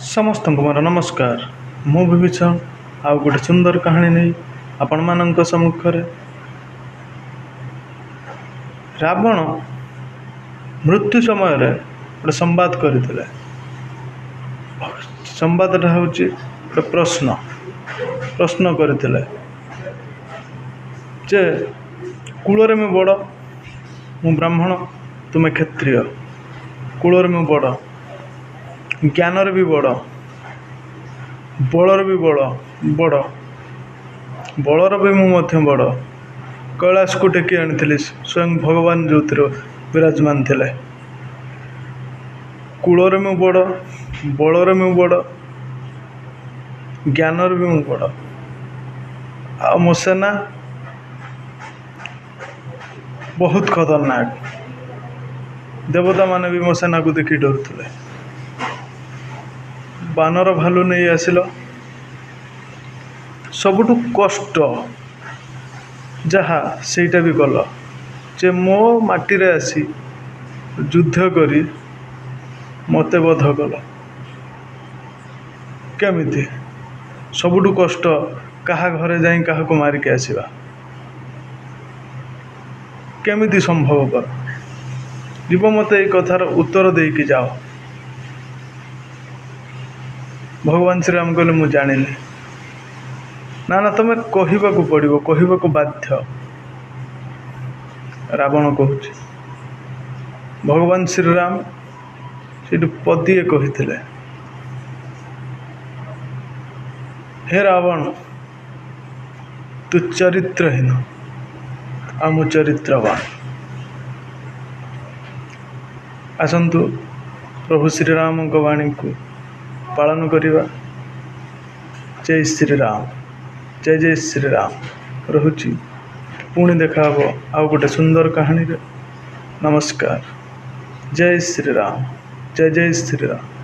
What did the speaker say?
समस्त मोर नमस्कार। मु विभीषण आउ गोटे सुंदर कहानी नहीं आपण मानक सम्मुख रे। रावण मृत्यु समय रे गोटे संवाद करथिले। संवादटा हूँ गोटे प्रश्न करथिले जे कूलरे मु बड़, मु ब्राह्मण, तुमे क्षत्रिय। कूलरे मु बड़, ज्ञान भी बड़, बलर भी बड़, बलर भी मु बड़। कैलाश को टेकी आनी स्वयं भगवान जो विराजमान थे। कूलर मु बड़, बलर मु बड़, ज्ञान भी मु बड़। आ मो सेना बहुत खतरनाक। देवता माने भी मो सेना को देखी डरुले। बानर भालू नहीं आसिल। सबुठु कष्ट जहा सेटा भी कल जे मो माटी रे आसी युद्ध करी मते बध कल। केमिति सबुठु कष्ट कहा घरे जाई कहा को मारी के आसीबा केमिति संभव कर जीव मते ए कथार उत्तर दे कि जाओ। भगवान श्री राम कहले मु जानी ना तुम कहवाक पड़ो, कहवाक बाध्य। रावण कहूँ भगवान श्री राम से पदिए कही, हे रावण तू चरित्रहीन आ मु चरित्रवान। आसतु प्रभु श्री राम वाणी को पालन करिबा। जय श्री राम, जय जय श्री राम। रहुची पुणी देखा आउ गोटे सुंदर कहानी रे। नमस्कार। जय श्री राम, जय जय श्री राम।